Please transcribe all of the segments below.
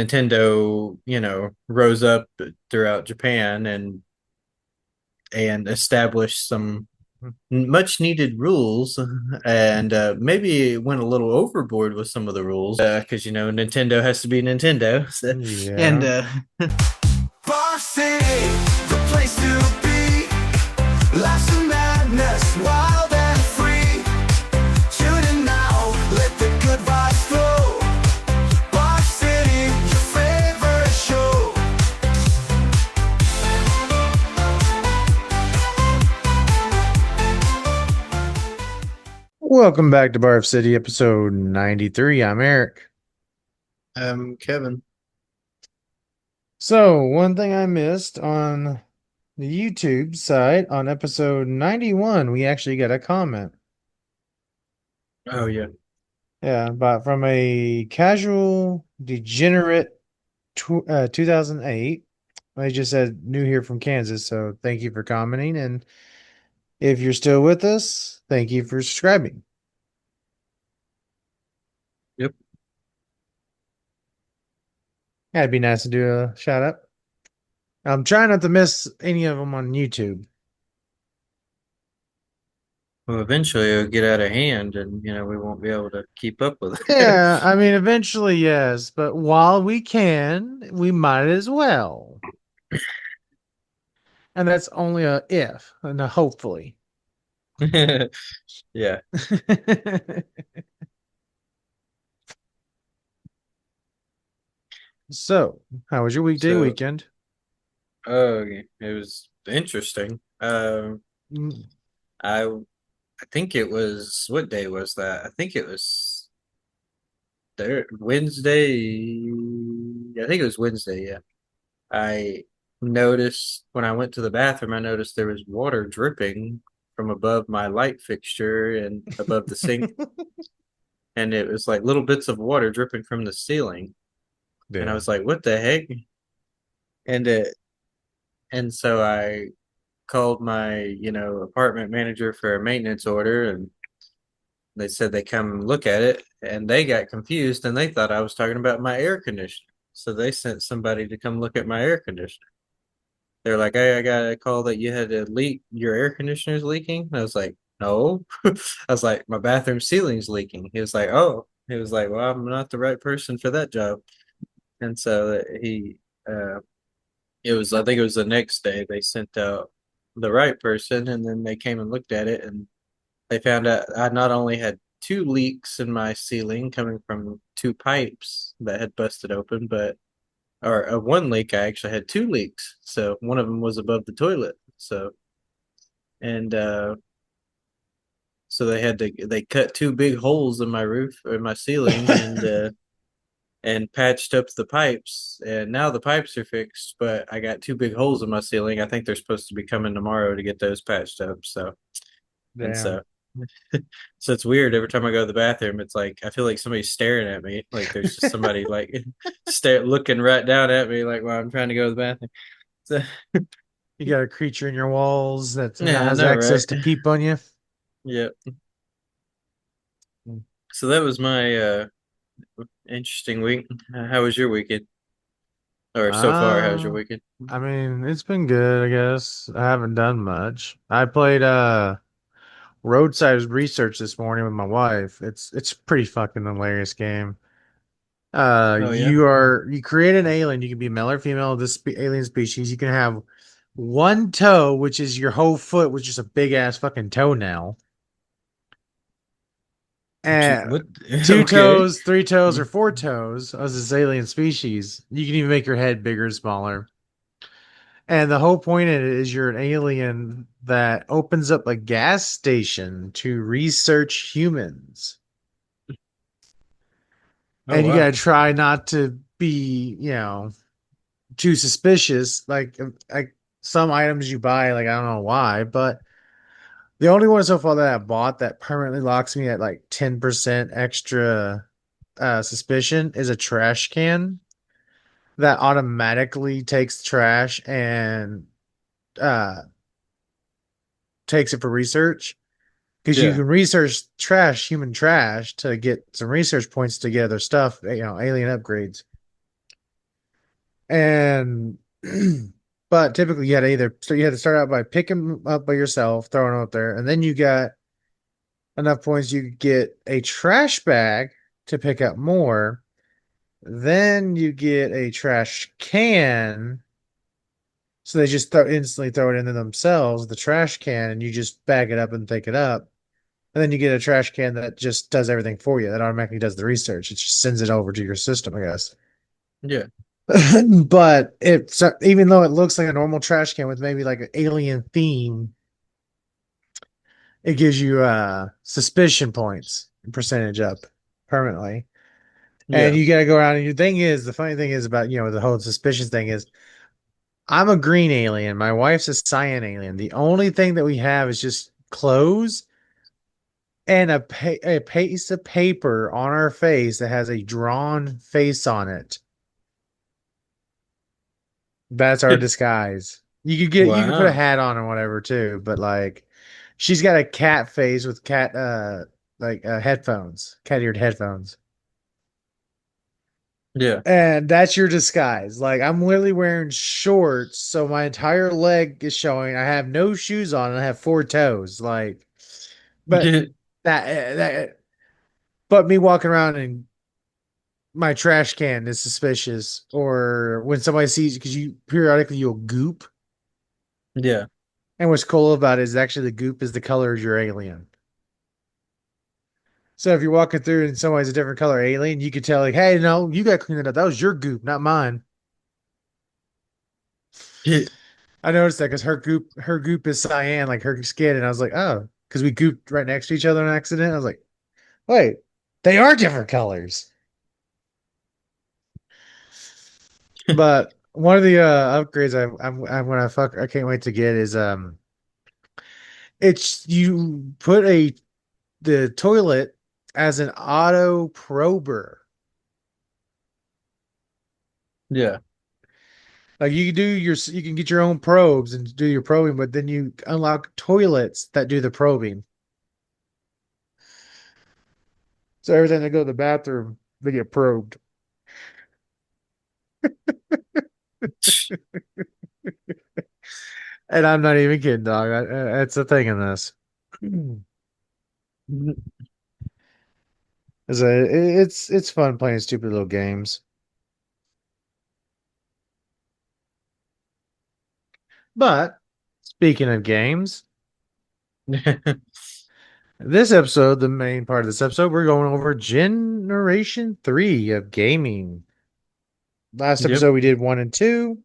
Nintendo, rose up throughout Japan and established some much needed rules and maybe went a little overboard with some of the rules because Nintendo has to be Nintendo. And Yeah. Bar City, the place to be. Life's a madness, wild and free. Tune in now, let the good vibes flow. Bar City, your favorite show. Welcome back to Barf City, episode 93. I'm Eric. Kevin. So, one thing I missed on the YouTube site on episode 91, we actually got a comment. Oh yeah. Yeah, but from a casual degenerate 2008. They just said new here from Kansas, so thank you for commenting. And if you're still with us, thank you for subscribing. Yep. Yeah, it'd be nice to do a shout out. I'm trying not to miss any of them on YouTube. Well, eventually it'll get out of hand, and we won't be able to keep up with it. Yeah, I mean, eventually, yes, but while we can, we might as well. And that's only a if and a hopefully. Yeah. So, how was your weekday So, weekend? okay, it was interesting. Mm. I think it was, what day was that? I think it was Wednesday. I think it was Wednesday, yeah. I noticed when I went to the bathroom, I noticed there was water dripping from above my light fixture and above the sink, and it was like little bits of water dripping from the ceiling. And I Yeah. was like, "What the heck?" And so I called my, apartment manager for a maintenance order, and they said they come look at it, and they got confused and they thought I was talking about my air conditioner. So they sent somebody to come look at my air conditioner. They're like, "Hey, I got a call that you had a leak. Your air conditioner's leaking." And I was like, "No." I was like, "My bathroom ceiling's leaking." He was like, "Oh." He was like, "Well, I'm not the right person for that job." And so uh, I think it was the next day they sent out the right person, and then they came and looked at it, and they found out I not only had two leaks in my ceiling coming from two pipes that had busted open, but or one leak, I actually had two leaks. So one of them was above the toilet. And so they cut two big holes in my roof or in my ceiling and patched up the pipes. And now the pipes are fixed, but I got two big holes in my ceiling. I think they're supposed to be coming tomorrow to get those patched up. And Damn. so so it's weird. Every time I go to the bathroom, it's like I feel like somebody's staring at me. Like there's just somebody like looking right down at me, like while I'm trying to go to the bathroom. So, You got a creature in your walls that yeah, I has know, access right? to peep on you. Yeah. So that was my interesting week. How was your weekend? Or so far, how's your Uh, weekend? I mean, it's been good, I guess. I haven't done much. I played roadside research this morning with my wife. It's a pretty fucking hilarious game. Oh yeah. You create an alien. You can be male or female of this alien species. You can have one toe, which is your whole foot, which is a big ass fucking toenail, and What? two Okay. toes, three toes, or four toes as this alien species. You can even make your head bigger or smaller. And the whole point of it is you're an alien that opens up a gas station to research humans. Oh And you gotta wow. try not to be, too suspicious. Like some items you buy, like I don't know why, but the only one so far that I bought that permanently locks me at like 10% extra suspicion is a trash can that automatically takes trash and uh takes it for research. Because you Yeah. can research trash, human trash, to get some research points to get other stuff, alien upgrades. And but typically you had to start out by picking them up by yourself, throwing them up there, and then you got enough points you could get a trash bag to pick up more. Then you get a trash can. So they just instantly throw it into themselves, the trash can, and you just bag it up and pick it up. And then you get a trash can that just does everything for you. That automatically does the research. It just sends it over to your system, I guess. Yeah. But it's even though it looks like a normal trash can with maybe like an alien theme, it gives you suspicion points percentage up permanently. And Yeah. you gotta go around and the funny thing is about the whole suspicious thing is I'm a green alien. My wife's a cyan alien. The only thing that we have is just clothes and a piece of paper on our face that has a drawn face on it. That's our disguise. You could put a Wow. hat on or whatever too, but like she's got a cat face with headphones, cat eared headphones. Yeah. And that's your disguise. Like I'm literally wearing shorts, so my entire leg is showing. I have no shoes on and I have four toes. Like but that but me walking around in my trash can is suspicious. Or when somebody sees because you periodically you'll goop. Yeah. And what's cool about it is actually the goop is the color of your alien. So if you're walking through and somebody's a different color alien, you could tell like, hey, no, you got to clean it up. That was your goop, not mine. I noticed that because her goop is cyan, like her skin, and I was like, oh, because we gooped right next to each other on accident. I was like, wait, they are different colors. But one of the upgrades I'm gonna I can't wait to get is it's you put the toilet as an auto prober. Yeah. Like you can get your own probes and do your probing, but then you unlock toilets that do the probing. So every time they go to the bathroom, they get probed. And I'm not even kidding, dog. That's the thing in this. It's fun playing stupid little games. But speaking of games, this episode, the main part of this episode, we're going over Generation 3 of gaming. Last Yep. episode we did 1 and 2.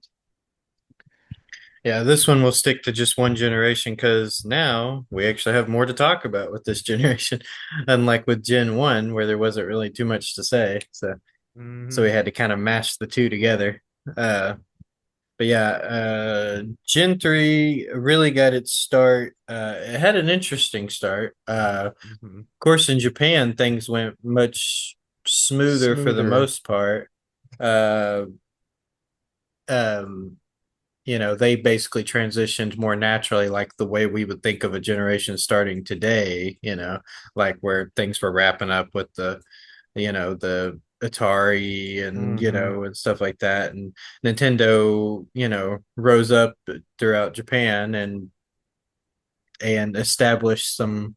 Yeah, this one will stick to just one generation because now we actually have more to talk about with this generation, unlike with Gen 1, where there wasn't really too much to say. So we Mhm. had to kind of mash the two together. But yeah, Gen 3 really got its start. It had an interesting start. Mhm. Of course, in Japan, things went much smoother for the Smoother. most part. Uh, um, they basically transitioned more naturally, like the way we would think of a generation starting today, like where things were wrapping up with the Atari and, Mhm. and stuff like that. And Nintendo, rose up throughout Japan and established some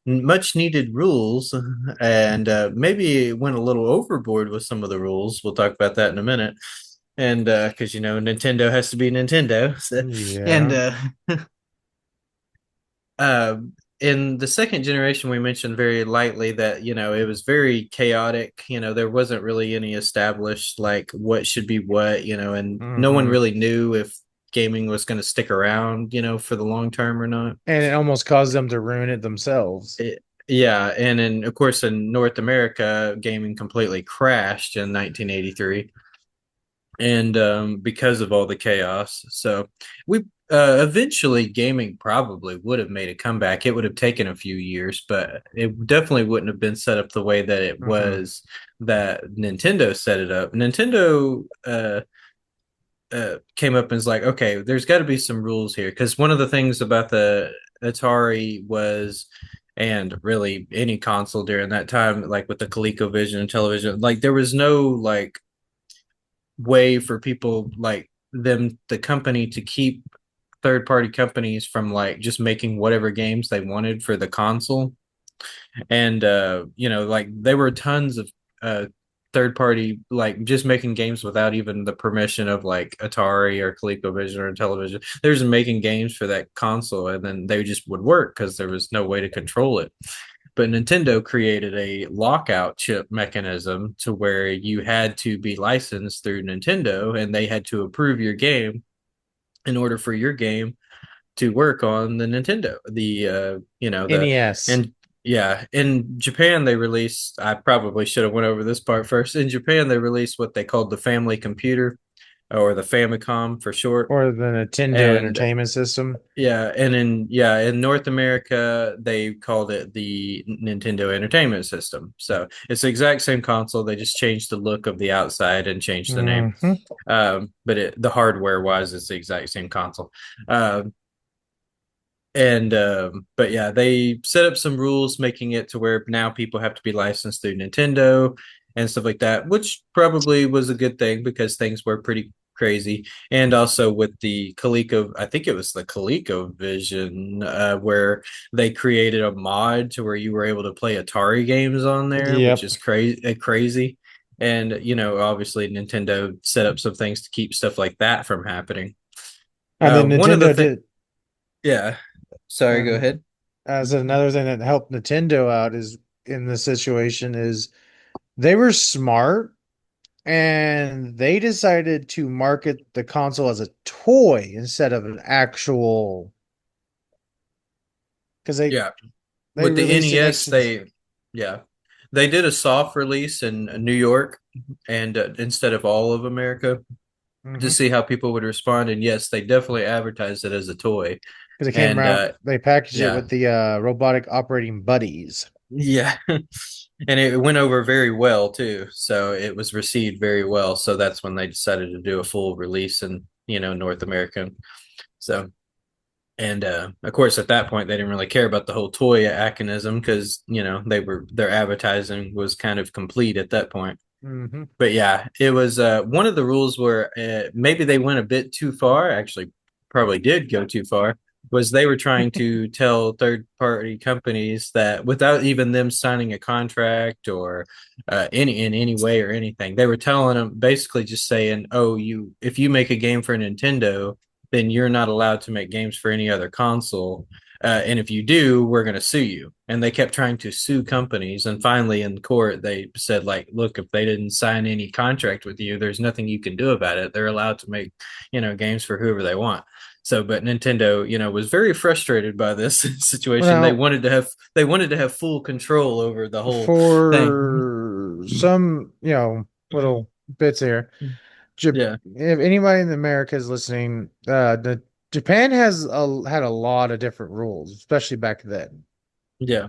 much needed rules and maybe went a little overboard with some of the rules. We'll talk about that in a minute. And because Nintendo has to be Nintendo. And Yeah. uh, in the second generation, we mentioned very lightly that it was very chaotic. There wasn't really any established like what should be what. And no one Mhm. really knew if gaming was going to stick around, for the long term or not. And it almost caused them to ruin it themselves. Yeah, and of course in North America, gaming completely crashed in 1983, and because of all the chaos. So we eventually gaming probably would have made a comeback. It would have taken a few years, but it definitely wouldn't have been set up the way that it Mhm. was that Nintendo set it up. Nintendo came up and was like, okay, there's got to be some rules here because one of the things about the Atari was, and really any console during that time, like with the ColecoVision and television, like there was no like way for people like them, the company, to keep third party companies from like just making whatever games they wanted for the console. And like there were tons of uh third party like just making games without even the permission of like Atari or ColecoVision or Television. They're just making games for that console, and then they just would work because there was no way to control it. But Nintendo created a lockout chip mechanism to where you had to be licensed through Nintendo, and they had to approve your game in order for your game to work on the Nintendo. NES. And yeah, in Japan they released. I probably should have went over this part first. In Japan they released what they called the Family Computer, or the Famicom for short. Or the Nintendo And Entertainment System. in North America they called it the Nintendo Entertainment System. So it's the exact same console. They just changed the look of the outside and changed the name. Hmm. But the hardware wise, it's the exact same console. Um, and But yeah, they set up some rules making it to where now people have to be licensed through Nintendo and stuff like that, which probably was a good thing because things were pretty crazy. And also with the Coleco, I think it was the ColecoVision, where they created a mod to where you were able to play Atari games on there, which Yep. is crazy. And obviously Nintendo set up some things to keep stuff like that from happening. And then One of the Nintendo things, did. yeah. Sorry, go And ahead. as another thing that helped Nintendo out is in this situation is they were smart and they decided to market the console as a toy instead of an actual because Yeah, they with the released an NES, extra. yeah, they did a soft release in New York and instead of all of America to Mhm. see how people would respond. And yes, they definitely advertised it as a toy. Because it came And out, they packaged it yeah, with the robotic operating buddies. yeah, and it went over very well too. So it was received very well. So that's when they decided to do a full release in North America. So. And of course, at that point, they didn't really care about the whole toy mechanism because their advertising was kind of complete at that point. Hmm. But yeah, it was one of the rules where maybe they went a bit too far. Actually, probably did go too far. Was they were trying to tell third party companies that without even them signing a contract or in any way or anything, they were telling them basically just saying, "Oh, if you make a game for Nintendo, then you're not allowed to make games for any other console. And if you do, we're going to sue you." And they kept trying to sue companies. And finally, in court, they said, like, look, if they didn't sign any contract with you, there's nothing you can do about it. They're allowed to make, games for whoever they want. So, but Nintendo, was very frustrated by this situation. They Now, wanted to have full control over the whole thing. for some, little bits here, Yeah, if anybody in America is listening, Japan had a lot of different rules, especially back then. yeah,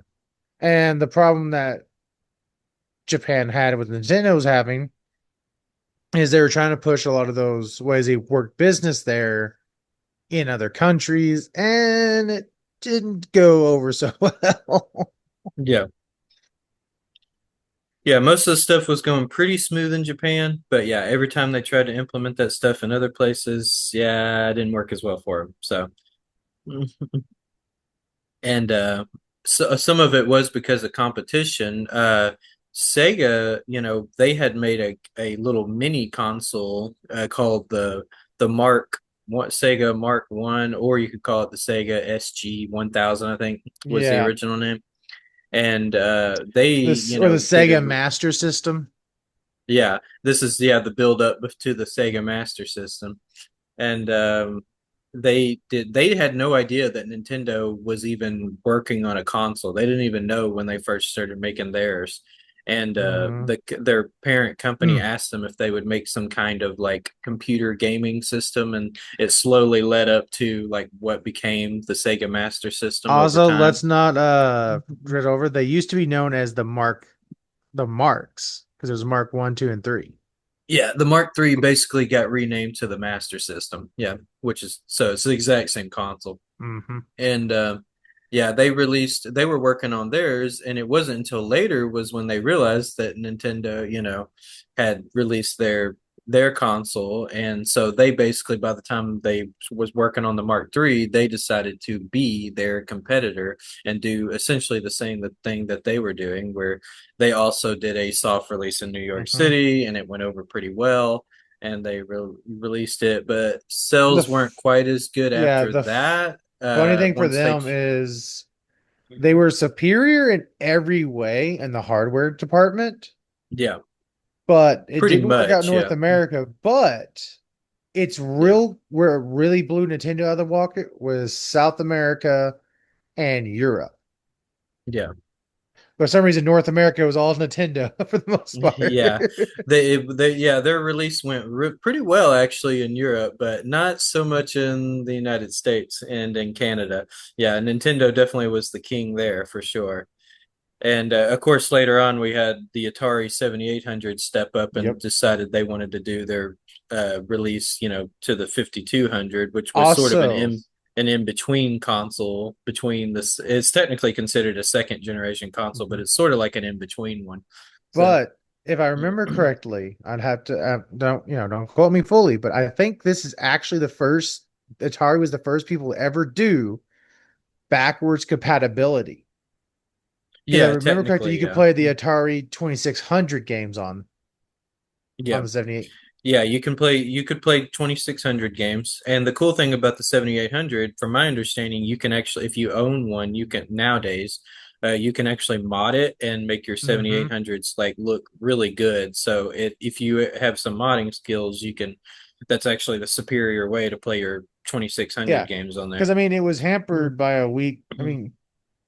And the problem that Japan had with Nintendo's having is they were trying to push a lot of those ways they work business there in other countries, and it didn't go over so well. yeah. Yeah, most of the stuff was going pretty smooth in Japan, but yeah, every time they tried to implement that stuff in other places, yeah, it didn't work as well for them. So, and so some of it was because of competition. Sega, they had made a little mini console called the Sega Mark One, or you could call it the Sega SG 1000, I think was the Yeah, original name. And they, this or the did it. Sega Master System. Yeah, this is the build up to the Sega Master System. And they had no idea that Nintendo was even working on a console. They didn't even know when they first started making theirs. And Mm. their parent company Mm. asked them if they would make some kind of like computer gaming system, and it slowly led up to like what became the Sega Master System over Also, time. let's not read over. They used to be known as the Marks, because there's Mark 1, 2, and 3. Yeah, the Mark III basically got renamed to the Master System. Yeah, which is so it's the exact same console. Hmm. And yeah, they were working on theirs, and it wasn't until later was when they realized that Nintendo, had released their their console, and so they basically, by the time they was working on the Mark III, they decided to be their competitor and do essentially the same thing that they were doing, where they also did a soft release in New York Mhm. City, and it went over pretty well, and they released it, but The sales weren't f- quite as good yeah, after the that. funny thing for Once they, them is they were superior in every way in the hardware department, yeah, but it pretty didn't work out in much, North yeah, America. But it's yeah, real where it really blew Nintendo out of the water was South America and Europe. yeah. For some reason, North America was all Nintendo for the most part. Yeah, yeah, their release went pretty well actually in Europe, but not so much in the United States and in Canada. Yeah, Nintendo definitely was the king there for sure. And of course, later on, we had the Atari 7800 step up and Yep. decided they wanted to do their release, to the 5200, which was sort of Also, an in between console between this. It's technically considered a second generation console, but mhm. it's sort of like an in between one. So. But if I remember correctly, I'd have to don't quote me fully, but I think this is actually the first Atari was the first people to ever do backwards compatibility. Because I Yeah, remember correctly, you technically, could yeah. play the Atari 2600 games on Yeah. the 78. Yeah, you could play 2600 games. And the cool thing about the 7800, from my understanding, you can actually, if you own one, you can nowadays you can actually mod it and make your Mm-hmm. 7800s like look really good. So if you have some modding skills, that's actually the superior way to play your Yeah. 2600 games on Because there. I mean, it was Mhm. hampered by a weak,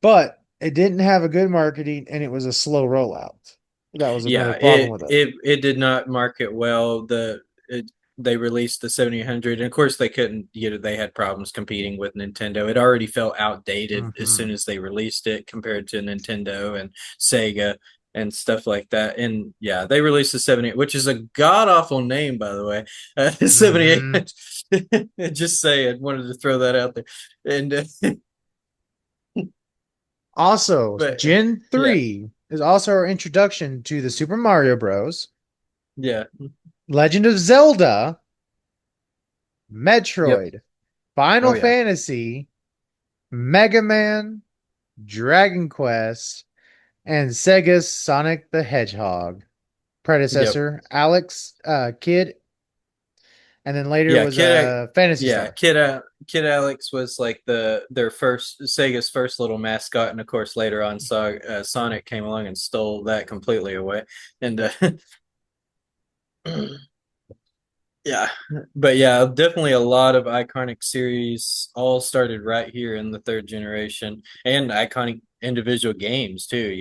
but it didn't have a good marketing and it was a slow rollout. That was another Yeah, problem with it. it did not market well. They released the 7800, and of course they couldn't. They had problems competing with Nintendo. It already felt outdated as soon Mm-hmm. as they released it compared to Nintendo and Sega and stuff like that. And yeah, they released the 78, which is a god awful name, by the way. 78. Mm-hmm. Just saying, wanted to throw that out there. And Also, but Gen yeah, 3 is also our introduction to the Super Mario Bros., yeah, Legend of Zelda, yep, Metroid, oh Final yeah, Fantasy, Mega Man, Dragon Quest, and Sega's Sonic the Hedgehog yep. predecessor, Alex Kid, and then later Yeah, was Fantasy Star. Kid Alex was like their first Sega's first little mascot, and of course later on, Sonic came along and stole that completely away. And yeah, but yeah, definitely a lot of iconic series all started right here in the third generation, and iconic individual games too.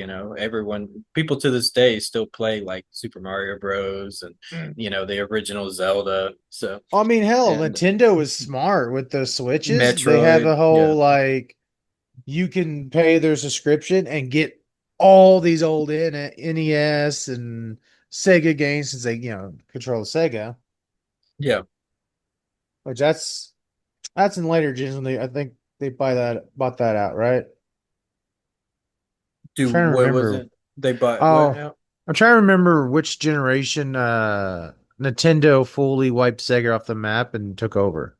People to this day still play like Super Mario Bros. And the original Zelda. So I mean, hell, and Nintendo is smart with the Switches. They have a Metroid, yeah. whole like you can pay their subscription and get all these old NES and Sega games since they, control Sega. Yeah. Which that's in later gens when they I think they bought that out, right? Do trying to what was remember. it? They bought what Oh, now? I'm trying to remember which generation Nintendo fully wiped Sega off the map and took over.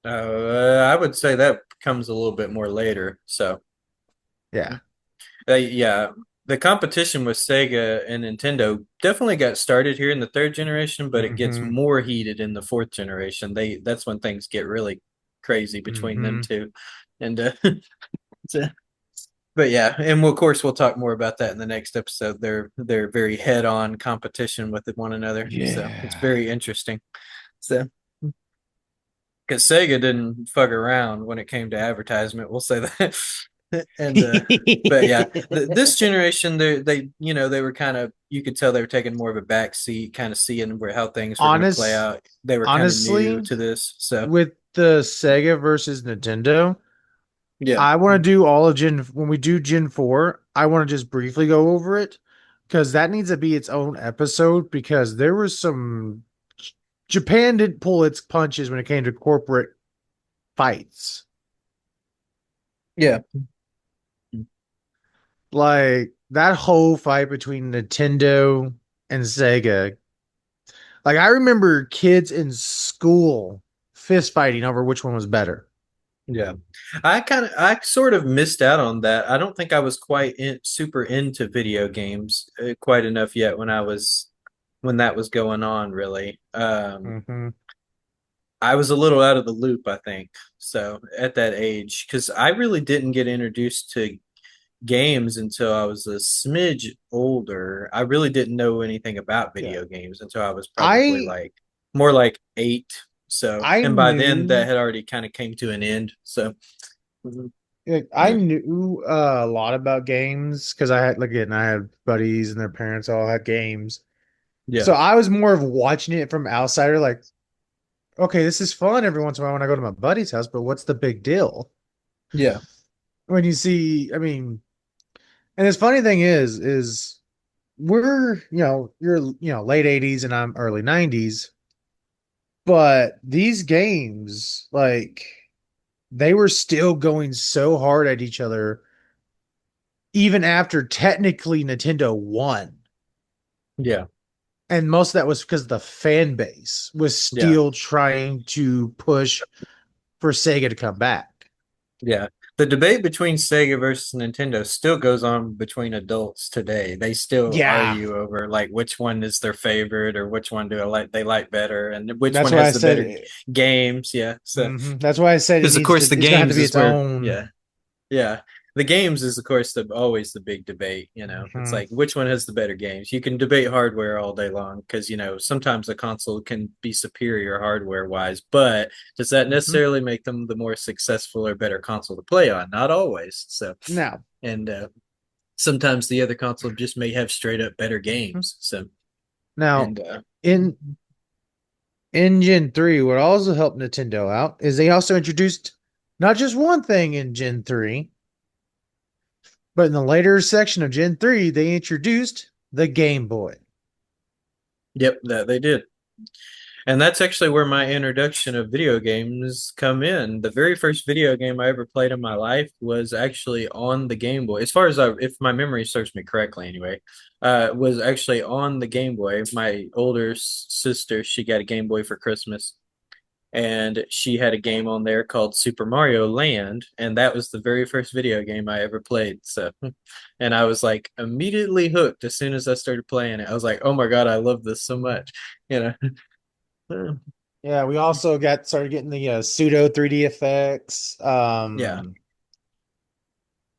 I would say that comes a little bit more later. So, Yeah. yeah, the competition with Sega and Nintendo definitely got started here in the third generation, but it gets Mm-hmm. more heated in the fourth generation. That's when things get really crazy between them Mm-hmm. two. And so- but yeah, and of course we'll talk more about that in the next episode. They're very head on competition with one another, so it's Yeah. very interesting. So. Because Sega didn't fuck around when it came to advertisement. We'll say that. And but yeah, this generation, they were kind of, you could tell they were taking more of a back seat, kind of seeing how things were going to play Honest, out. They were kind of new honestly, to this, so with the Sega versus Nintendo, yeah, I want to do all of Gen when we do Gen 4, I want to just briefly go over it because that needs to be its own episode because there was some Japan didn't pull its punches when it came to corporate fights. yeah, Like that whole fight between Nintendo and Sega, Like I remember kids in school fist fighting over which one was better. Yeah. I sort of missed out on that. I don't think I was quite super into video games quite enough yet when that was going on, really. Hmm. I was a little out of the loop, I think. So at that age, because I really didn't get introduced to games until I was a smidge older. I really didn't know anything about Yeah. video games until I was probably I like more like 8. So, I and by then that knew had already kind of came to an end. So, mhm. like I knew a lot about games because I had like again I had buddies and their parents all had games. Yeah, So I was more of watching it from outsider, like, okay, this is fun every once in a while when I go to my buddy's house, but what's the big deal? yeah, When you see, I mean, and this funny thing is we're, you're, late 80s and I'm early 90s, but these games, like, they were still going so hard at each other even after technically Nintendo won. yeah, And most of that was because the fan base was yeah. still trying to push for Sega to come back. Yeah. The debate between Sega versus Nintendo still goes on between adults today. They still Yeah. argue over like which one is their favorite or which one do they like better and which That's one why I has the better said games. Yeah. So that's why I said because of course the it's gonna have to games be is its where own. yeah. The games is of course always the big debate, you know. It's Mhm. like which one has the better games. You can debate hardware all day long because you know sometimes a console can be superior hardware wise, but does that Mhm. necessarily make them the more successful or better console to play on? Not always. So Now, and sometimes the other console just may have straight up better mhm. games. So now and in Gen 3, what also helped Nintendo out is they also introduced not just one thing in Gen 3, but in the later section of Gen 3, they introduced the Game Boy. yep, that they did. And that's actually where my introduction of video games come in. The very first video game I ever played in my life was actually on the Game Boy. As far as if my memory serves me correctly, anyway, was actually on the Game Boy. My older sister, she got a Game Boy for Christmas, and she had a game on there called Super Mario Land, and that was the very first video game I ever played. So, and I was like immediately hooked as soon as I started playing it. I was like, oh my God, I love this so much, you know. Yeah, we also got started getting the pseudo 3D effects. Yeah.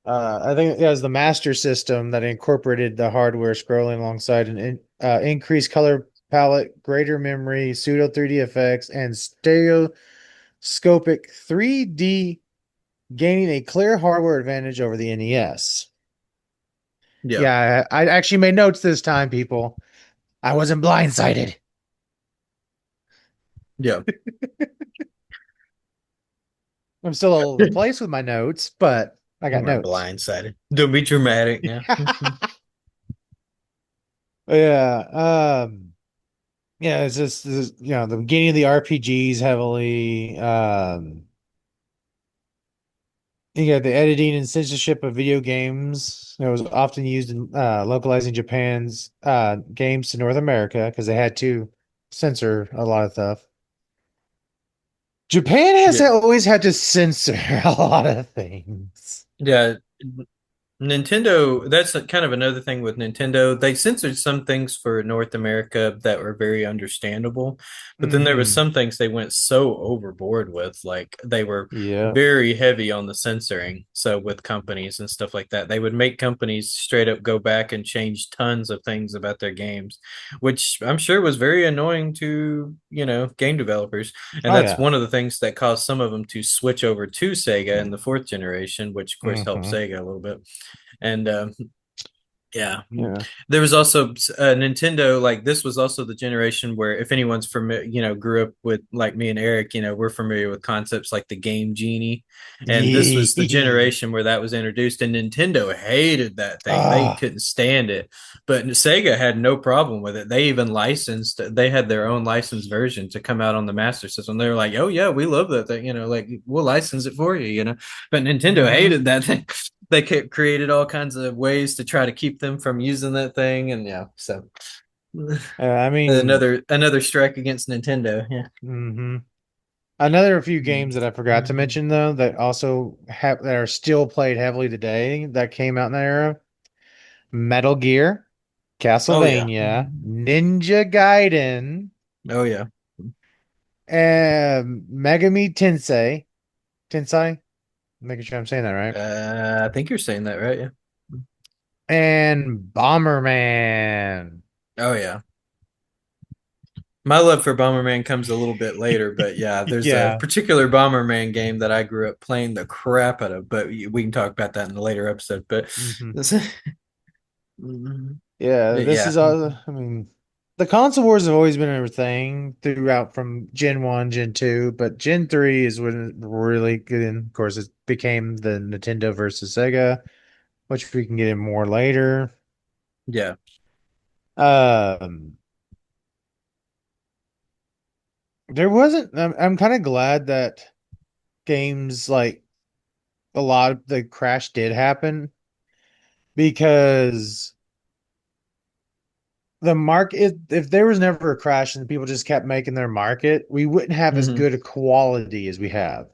I think it was the Master System that incorporated the hardware scrolling alongside an increased color palette, greater memory, pseudo 3D effects, and stereoscopic 3D, gaining a clear hardware advantage over the NES. Yeah. Yeah, I actually made notes this time, people. I wasn't blindsided. Yeah. I'm still all over the place with my notes, but I You got weren't notes. blindsided. Don't be dramatic now. Yeah. Yeah, it's just the beginning of the RPGs heavily. You got the editing and censorship of video games. It was often used in localizing Japan's games to North America because they had to censor a lot of stuff. Japan has Yeah. always had to censor a lot of things. Yeah. Nintendo, that's kind of another thing with Nintendo. They censored some things for North America that were very understandable, but then there was Hmm. some things they went so overboard with, like they were Yeah. very heavy on the censoring. So with companies and stuff like that, they would make companies straight up go back and change tons of things about their games, which I'm sure was very annoying to, you know, game developers. And Oh that's yeah. one of the things that caused some of them to switch over to Sega in the fourth generation, which of course helped Hmm. Sega a little bit. And yeah, Yeah. there was also Nintendo. Like this was also the generation where, if anyone's familiar, you know, grew up with like me and Eric, you know, we're familiar with concepts like the Game Genie, and this was the Yeah. generation where that was introduced. And Nintendo hated that thing; they Ah. couldn't stand it. But Sega had no problem with it. They even licensed; they had their own licensed version to come out on the Master System. They were like, "Oh yeah, we love that thing," you know, like we'll license it for you, you know. But Nintendo Hmm. hated that thing. They created all kinds of ways to try to keep them from using that thing, and yeah, so I mean, Another strike against Nintendo. Yeah. hmm another few games that I forgot to Mhm. mention though that also have that are still played heavily today that came out in that era: Metal Gear, Oh yeah. Castlevania, Ninja Gaiden, Oh yeah. and Megami Tensei, making sure I'm saying that right, I think you're saying that right. Yeah. and Bomberman. Oh yeah. My love for Bomberman comes a little bit later, but yeah, there's a Yeah. particular Bomberman game that I grew up playing the crap out of, but we can talk about that in a later episode. But hmm this, Mhm. Yeah, this Yeah, is all. I mean, the console wars have always been a thing throughout from Gen 1, Gen 2, but Gen 3 is when it really good. And of course, it became the Nintendo versus Sega, which we can get in more later. yeah. Um, there wasn't. I'm kind of glad that games like a lot of the crash did happen because the market, if there was never a crash and people just kept making their market, we wouldn't have as Mhm. good a quality as we have.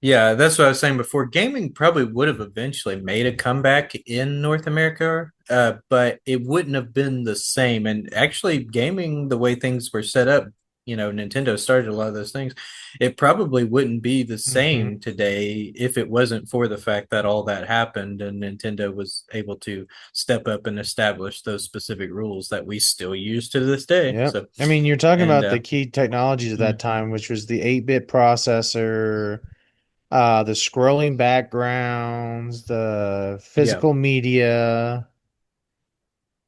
Yeah, that's what I was saying before. Gaming probably would have eventually made a comeback in North America, but it wouldn't have been the same. And actually, gaming, the way things were set up, Nintendo started a lot of those things. It probably wouldn't be the hmm same today if it wasn't for the fact that all that happened and Nintendo was able to step up and establish those specific rules that we still use to this day. Yep. So, I mean, you're talking and about the key technologies of that mm, time, which was the 8-bit processor, the scrolling backgrounds, the yeah. physical media,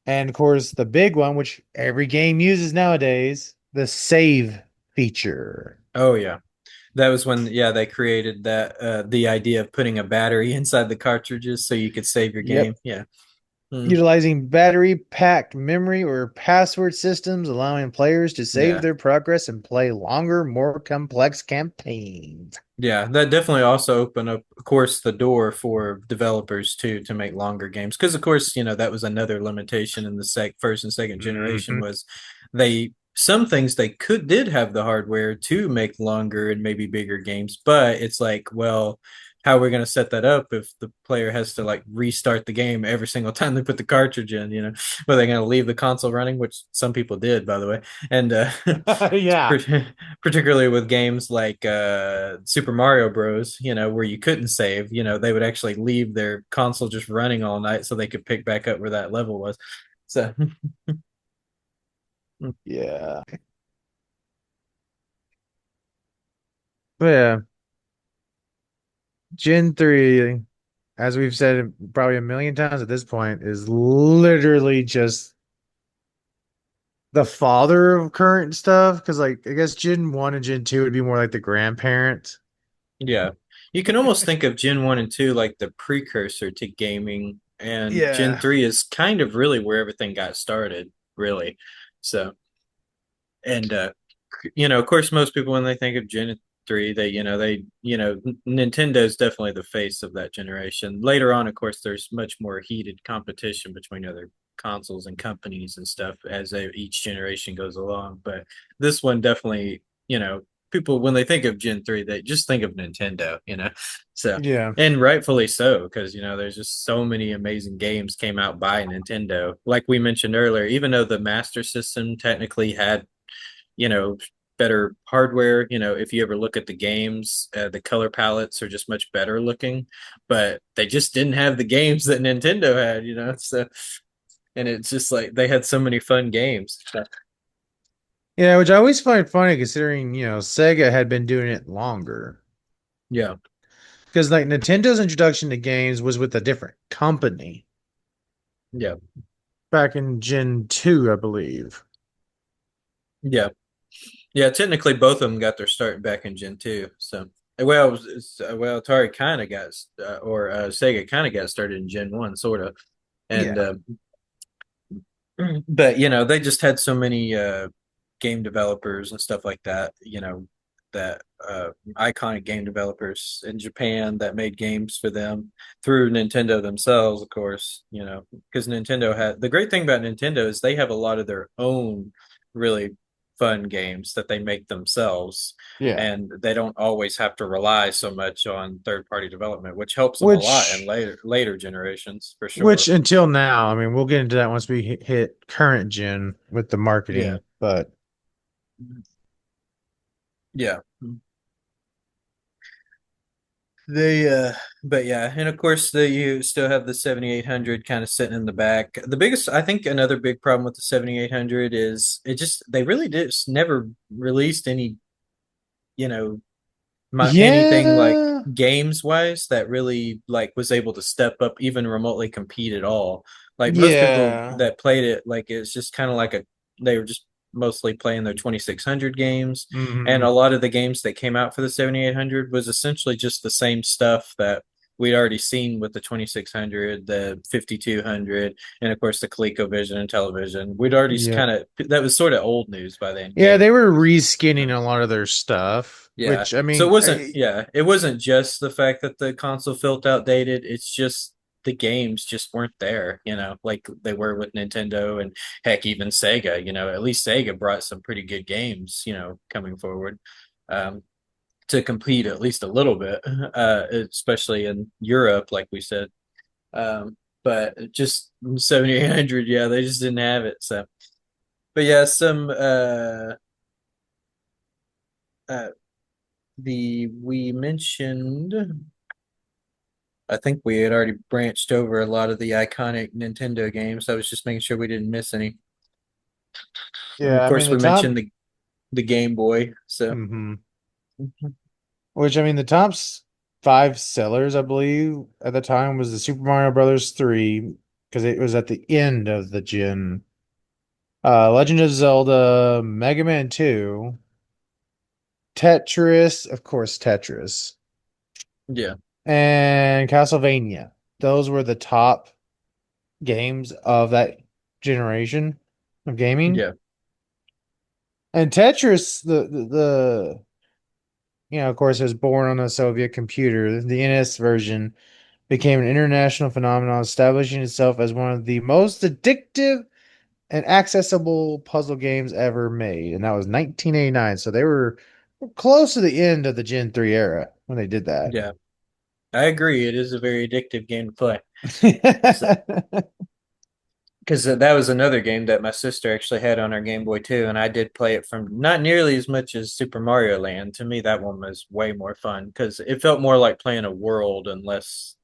and of course the big one, which every game uses nowadays, the save feature. Oh, yeah. That was when, yeah, they created the idea of putting a battery inside the cartridges so you could save your Yep. game. Yeah. Mm, Utilizing battery packed memory or password systems, allowing players to save yeah. their progress and play longer, more complex campaigns. Yeah. That definitely also opened up, of course, the door for developers too to make longer games. Because, of course, that was another limitation in the first and second generation hmm was some things they did have the hardware to make longer and maybe bigger games, but it's like, well, how are we going to set that up if the player has to like restart the game every single time they put the cartridge in, are they going to leave the console running, which some people did, by the way. And Yeah. particularly with games like Super Mario Bros, where you couldn't save, they would actually leave their console just running all night so they could pick back up where that level was. So Yeah. But yeah, Gen 3, as we've said probably a million times at this point, is literally just the father of current stuff. Because, like, I guess Gen 1 and Gen 2 would be more like the grandparent. yeah, you can almost think of Gen 1 and 2 like the precursor to gaming, and Gen Yeah. 3 is kind of really where everything got started, really. So, and of course, most people when they think of Gen 3, Nintendo's definitely the face of that generation. Later on, of course, there's much more heated competition between other consoles and companies and stuff as each generation goes along. But this one definitely, people when they think of Gen 3, they just think of Nintendo. So, Yeah. and rightfully so, because there's just so many amazing games came out by Nintendo. Like we mentioned earlier, even though the Master System technically had you know better hardware, if you ever look at the games, the color palettes are just much better looking, but they just didn't have the games that Nintendo had, so and it's just like they had so many fun games. Yeah, which I always find funny considering, Sega had been doing it longer. Yeah, Because, like, Nintendo's introduction to games was with a different company yeah, back in Gen 2, I believe. yeah, yeah, technically both of them got their start back in Gen 2. So Atari kind of got or Sega kind of got started in Gen 1 sort of. And Yeah. but they just had so many game developers and stuff like that, that iconic game developers in Japan that made games for them through Nintendo themselves, of course, because Nintendo had the great thing about Nintendo is they have a lot of their own really fun games that they make themselves, Yeah. and they don't always have to rely so much on third party development, which helps them a lot in Which later generations for which sure. until now, I mean, we'll get into that once we hit current gen with the Yeah. marketing, but Yeah. They but yeah, and of course you still have the 7800 kind of sitting in the back. The biggest I think another big problem with the 7800 is they really just never released any, you know, anything like yeah. games wise that really like was able to step up even remotely compete at all. Like most people Yeah. that played it, like it's just kind of like they were just mostly playing their 2600 games, and Hmm. a lot of the games that came out for the 7800 was essentially just the same stuff that we'd already seen with the 2600, the 5200, and of course the ColecoVision and television. We'd already Yeah. kind of that was sort of old news by then. Yeah, they were Yeah. reskinning a lot of their stuff, Yeah. which I So mean, it wasn't just the fact that the console felt outdated. It's just the games just weren't there, like they were with Nintendo and heck, even Sega, at least Sega brought some pretty good games, coming forward, um, to compete at least a little bit, especially in Europe, like we said. But just 7800, yeah, they just didn't have it. So, but yeah, uh, we mentioned. I think we had already branched over a lot of the iconic Nintendo games. I was just making sure we didn't miss any. And of yeah, I mean course, the we top. mentioned the Game Boy. So Hmm. Which I mean the five sellers, I believe, at the time was the Super Mario Brothers 3 because it was at the end of the gen. Legend of Zelda, Mega Man 2, Tetris, of course, Tetris, yeah, and Castlevania. Those were the top games of that generation of gaming. yeah, And Tetris, of course, it was born on a Soviet computer. The NS version became an international phenomenon, establishing itself as one of the most addictive and accessible puzzle games ever made. And that was 1989. So they were close to the end of the Gen 3 era when they did that. yeah. I agree. It is a very addictive game to play. So, because that was another game that my sister actually had on her Game Boy too, and I did play it from not nearly as much as Super Mario Land. To me, that one was way more fun because it felt more like playing a world and less,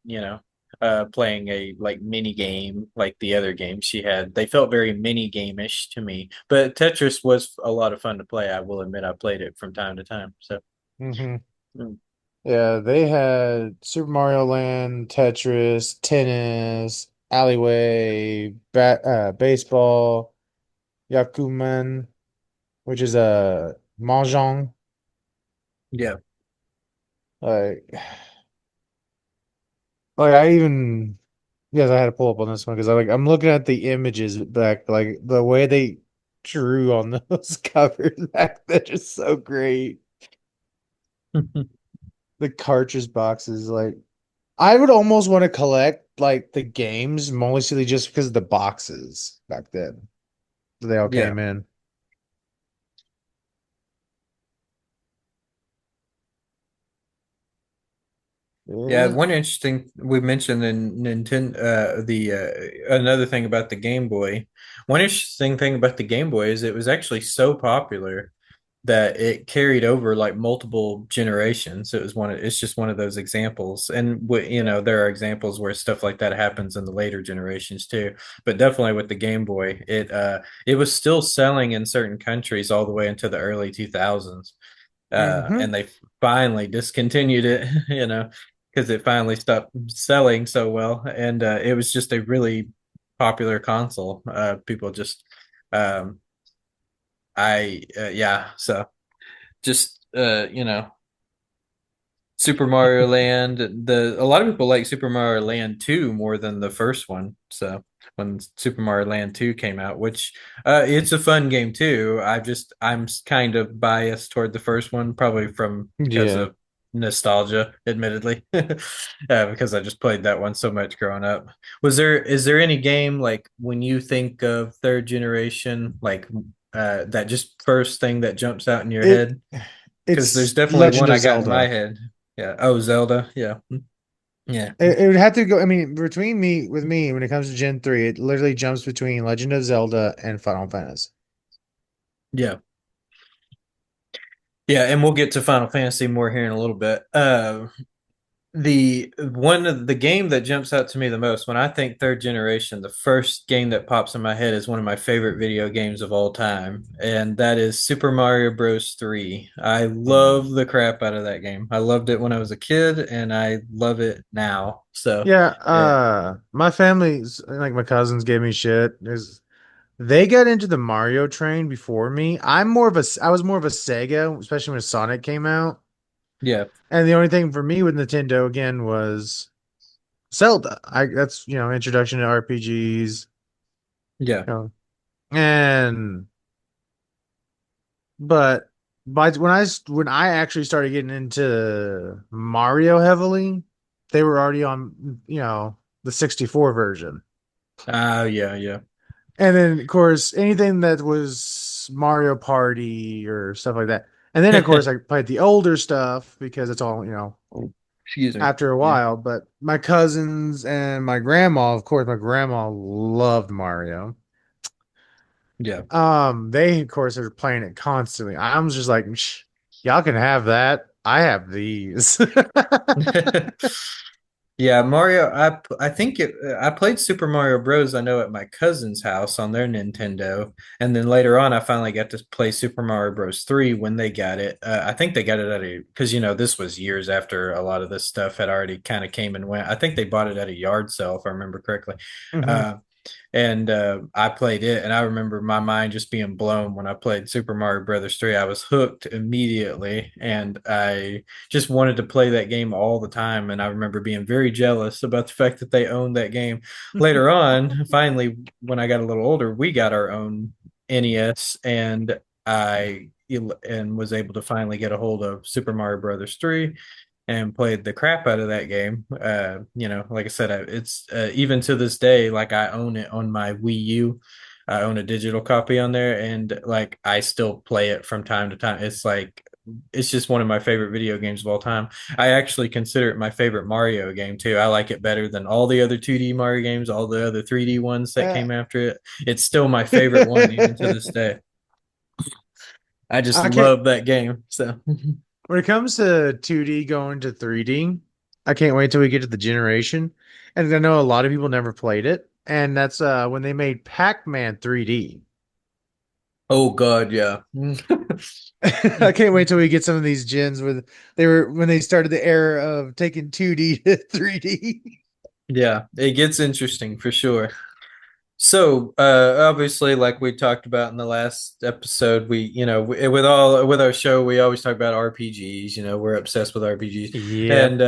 playing a like mini game like the other games she had. They felt very mini game-ish to me. But Tetris was a lot of fun to play. I will admit I played it from time to time. So, Hmm. mm, Yeah, they had Super Mario Land, Tetris, tennis, alleyway, baseball, Yakuman, which is a mahjong. yeah, Like, like I even yes, I had to pull up on this one because I'm looking at the images back, like the way they drew on those covers back. They're just so great. The cartridge boxes, like I would almost want to collect like the games mostly just because of the boxes back then. They all yeah. came in. Yeah, Yeah. one interesting we mentioned in Nintendo the another thing about the Game Boy. One interesting thing about the Game Boy is it was actually so popular that it carried over like multiple generations. It's just one of those examples. And there are examples where stuff like that happens in the later generations too. But definitely with the Game Boy, it was still selling in certain countries all the way into the early 2000s, Hmm. and they finally discontinued it, because it finally stopped selling so well, and it was just a really popular console. People just, um, yeah, so just Super Mario Land. A lot of people like Super Mario Land 2 more than the first one. So when Super Mario Land 2 came out, which it's a fun game too. I'm kind of biased toward the first one, probably from because Yeah. of nostalgia, admittedly, because I just played that one so much growing up. Is there any game like when you think of third generation, like that just first thing that jumps out in your It head? Because there's it's definitely Legend one of I got in my Zelda. head. Yeah. Oh, Zelda. Yeah. Yeah. It would have to go. I mean, between me with me when it comes to Gen 3, it literally jumps between Legend of Zelda and Final Fantasy. Yeah. Yeah. And we'll get to Final Fantasy more here in a little bit. The one of the game that jumps out to me the most when I think third generation, the first game that pops in my head is one of my favorite video games of all time, and that is Super Mario Bros. 3. I love the crap out of that game. I loved it when I was a kid, and I love it now. So, Yeah, yeah. my family's like my cousins gave me shit. They got into the Mario train before me. I was more of a Sega, especially when Sonic came out. Yeah. And the only thing for me with Nintendo again was Zelda. That's, introduction to RPGs, Yeah. you know. And but when I actually started getting into Mario heavily, they were already on, the 64 version. Oh, yeah. Yeah. And then, of course, anything that was Mario Party or stuff like that. And then, of course, I played the older stuff because it's all, Excuse me. after a Yeah. while. But my cousins and my grandma, of course, my grandma loved Mario. Yeah. They, of course, are playing it constantly. I was just like, y'all can have that. I have these. Yeah, Mario. I think I played Super Mario Bros. I know at my cousin's house on their Nintendo, and then later on, I finally got to play Super Mario Bros. 3 when they got it. I think they got it at a because this was years after a lot of this stuff had already kind of came and went. I think they bought it at a yard sale, if I remember correctly. Mhm. Uh, and I played it, and I remember my mind just being blown when I played Super Mario Brothers 3. I was hooked immediately, and I just wanted to play that game all the time. And I remember being very jealous about the fact that they owned that game. Later on, finally, when I got a little older, we got our own NES, and I and was able to finally get a hold of Super Mario Brothers 3 and played the crap out of that game. Like I said, it's even to this day, like I own it on my Wii U. I own a digital copy on there, and like I still play it from time to time. It's just one of my favorite video games of all time. I actually consider it my favorite Mario game too. I like it better than all the other 2D Mario games, all the other 3D ones that Uh, came after it. It's still my favorite one even to this day. I just I can't. love that game. So When it comes to 2D going to 3D, I can't wait till we get to the generation. And I know a lot of people never played it, and that's when they made Pac-Man 3D. oh God, yeah. I can't wait till we get some of these gens with they were when they started the era of taking 2D to 3D. Yeah, it gets interesting for sure. So, obviously, like we talked about in the last episode, with our show, we always talk about RPGs. We're obsessed with RPGs, Yep. and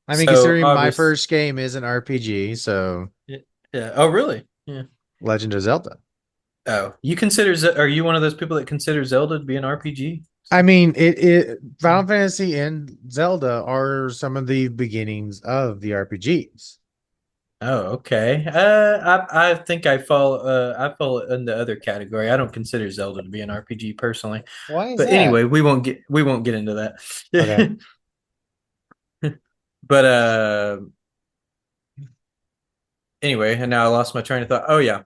I mean, so considering my obvious, first game is an RPG, so yeah. Oh, really? Yeah. Legend of Zelda. Oh, are you one of those people that consider Zelda to be an RPG? I mean, it Final Fantasy and Zelda are some of the beginnings of the RPGs. Oh, okay. I think I fall in the other category. I don't consider Zelda to be an RPG personally. Why is But that? anyway, we won't get into Okay. that. But anyway, and now I lost my train of thought. Oh yeah.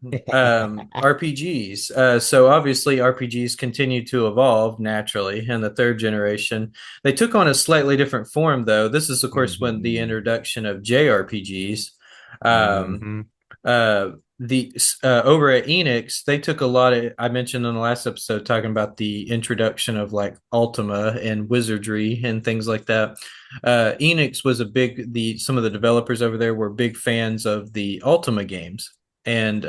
RPGs. So obviously RPGs continue to evolve naturally in the third generation. They took on a slightly different form though. This is of course when the Hmm. introduction of JRPGs. Um Hmm. uh the Over at Enix, they took a lot of I mentioned in the last episode talking about the introduction of like Ultima and wizardry and things like that. Enix was a big the some of the developers over there were big fans of the Ultima games, and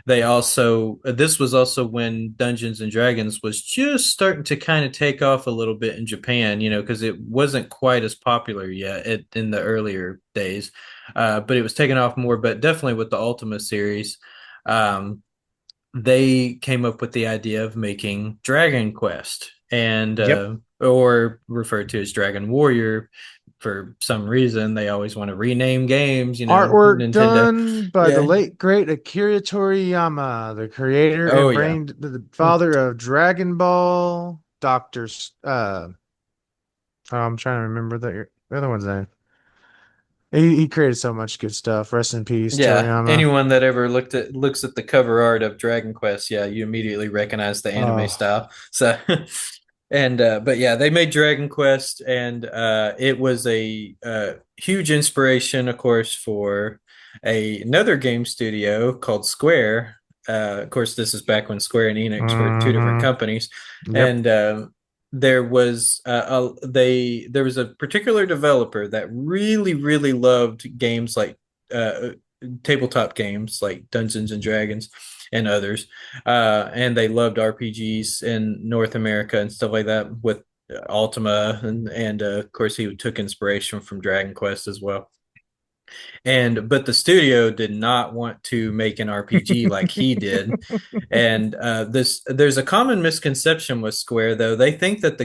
they also this was also when Dungeons and Dragons was just starting to kind of take off a little bit in Japan, because it wasn't quite as popular yet in the earlier days, but it was taking off more. But definitely with the Ultima series, um, they came up with the idea of making Dragon Quest and Yep. or referred to as Dragon Warrior. For some reason, they always want to rename games, Artwork Nintendo. done by the Yeah. late great Akira Toriyama, the creator Oh and yeah. the father of Dragon Ball, oh, I'm trying to remember the other one's name. He created so much good stuff. Rest in peace, Yeah, Toriyama. anyone that ever looks at the cover art of Dragon Quest, yeah, you immediately recognize the anime Oh, style. So, and but yeah, they made Dragon Quest, and it was a huge inspiration, of course, for another game studio called Square. Of course, this is back when Square and Enix were two different mm-hmm. companies, Yep. and there was a particular developer that really loved games like uh, tabletop games like Dungeons and Dragons and others. And they loved RPGs in North America and stuff like that with Ultima, and of course he took inspiration from Dragon Quest as well. And but the studio did not want to make an RPG like he did. And this there's a common misconception with Square, though. They think that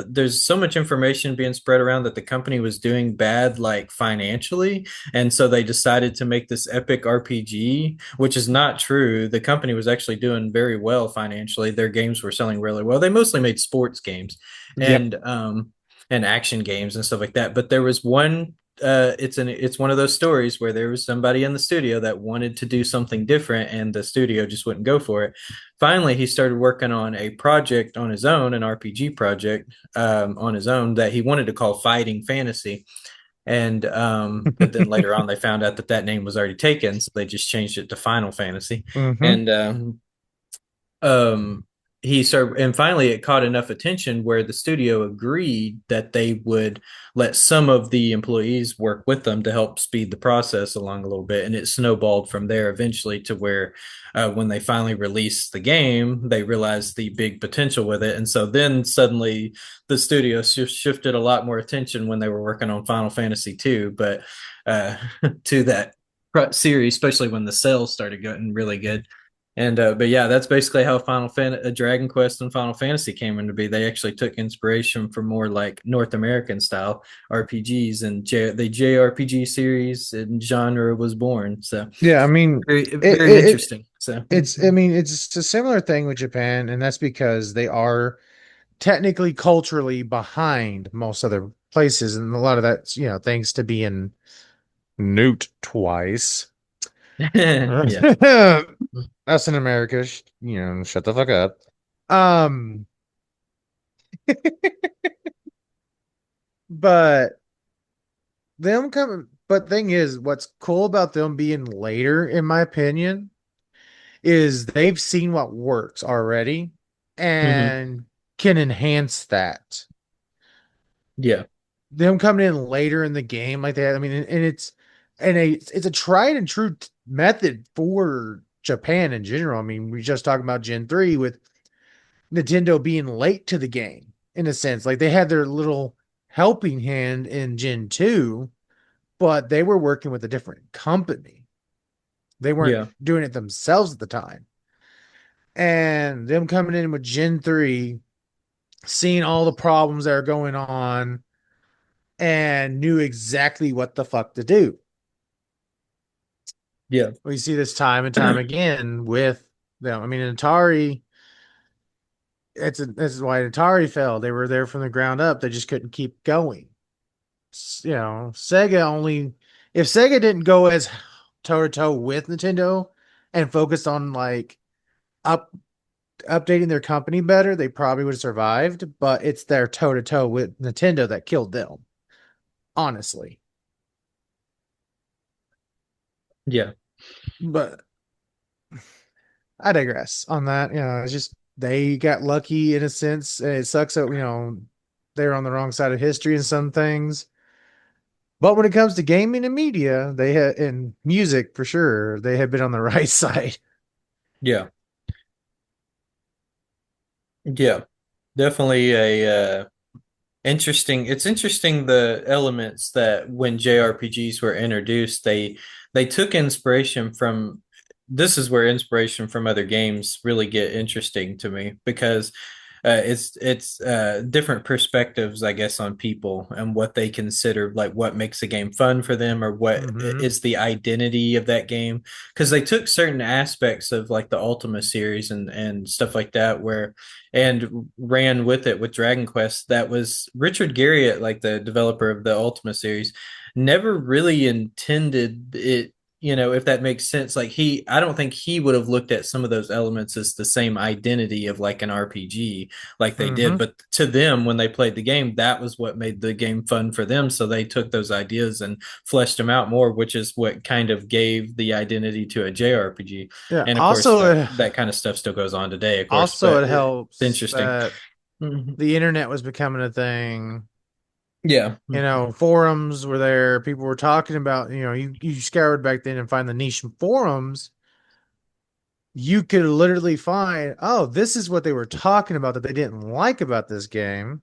there's so much information being spread around that the company was doing bad, like financially, and so they decided to make this epic RPG, which is not true. The company was actually doing very well financially. Their games were selling really well. They mostly made sports games Yep. and action games and stuff like that. But there was one it's one of those stories where there was somebody in the studio that wanted to do something different and the studio just wouldn't go for it. Finally, he started working on a project on his own, an RPG project on his own that he wanted to call Fighting Fantasy. And but then later on they found out that that name was already taken, so they just changed it to Final Fantasy. Mm-hmm. And um he started, and finally it caught enough attention where the studio agreed that they would let some of the employees work with them to help speed the process along a little bit, and it snowballed from there eventually to where when they finally released the game they realized the big potential with it, and so then suddenly the studio shifted a lot more attention when they were working on Final Fantasy 2, but uh to that series, especially when the sales started getting really good. And but yeah, that's basically how Dragon Quest and Final Fantasy came into be. They actually took inspiration from more like North American style RPGs, and the JRPG series and genre was born. So Yeah, I mean, very interesting. So I mean, it's a similar thing with Japan, and that's because they are technically culturally behind most other places, and a lot of that's, thanks to being nuked twice. yeah, Us in America, shut the fuck up. Um, but but thing is, what's cool about them being later, in my opinion, is they've seen what works already hmm and can enhance that. yeah, Them coming in later in the game like that, I mean, and it's a tried and true method for Japan in general. I mean, we just talked about Gen 3 with Nintendo being late to the game in a sense. Like they had their little helping hand in Gen 2, but they were working with a different company. They weren't yeah, doing it themselves at the time. And them coming in with Gen 3, seeing all the problems that are going on, and knew exactly what the fuck to do. yeah, We see this time and time again with them. I mean, Atari, this is why Atari fell. They were there from the ground up. They just couldn't keep going. Sega only, if Sega didn't go as toe to toe with Nintendo and focused on like up updating their company better, they probably would have survived. But it's their toe to toe with Nintendo that killed them, honestly. yeah, But I digress on that. It's just they got lucky in a sense. It sucks that they're on the wrong side of history in some things. But when it comes to gaming and media, they had in music for sure, they have been on the right side. Yeah. Yeah. Definitely a interesting. It's interesting the elements that when JRPGs were introduced, they took inspiration from this is where inspiration from other games really get interesting to me because it's different perspectives, I guess, on people and what they consider like what makes a game fun for them or what Mm-hmm. is the identity of that game. Because they took certain aspects of like the Ultima series and stuff like that, where and ran with it with Dragon Quest. That was Richard Garriott, like the developer of the Ultima series, never really intended it, if that makes sense. Like I don't think he would have looked at some of those elements as the same identity of like an RPG like they did. Mm-hmm. But to them, when they played the game, that was what made the game fun for them. So they took those ideas and fleshed them out more, which is what kind of gave the identity to a JRPG. Yeah. And of course, that kind of stuff still goes on today, of course, Also, but it it's helps interesting. that Mhm. the internet was becoming a thing. Yeah. Forums were there. People were talking about, you scoured back then and find the niche forums. You could literally find, oh, this is what they were talking about that they didn't like about this game,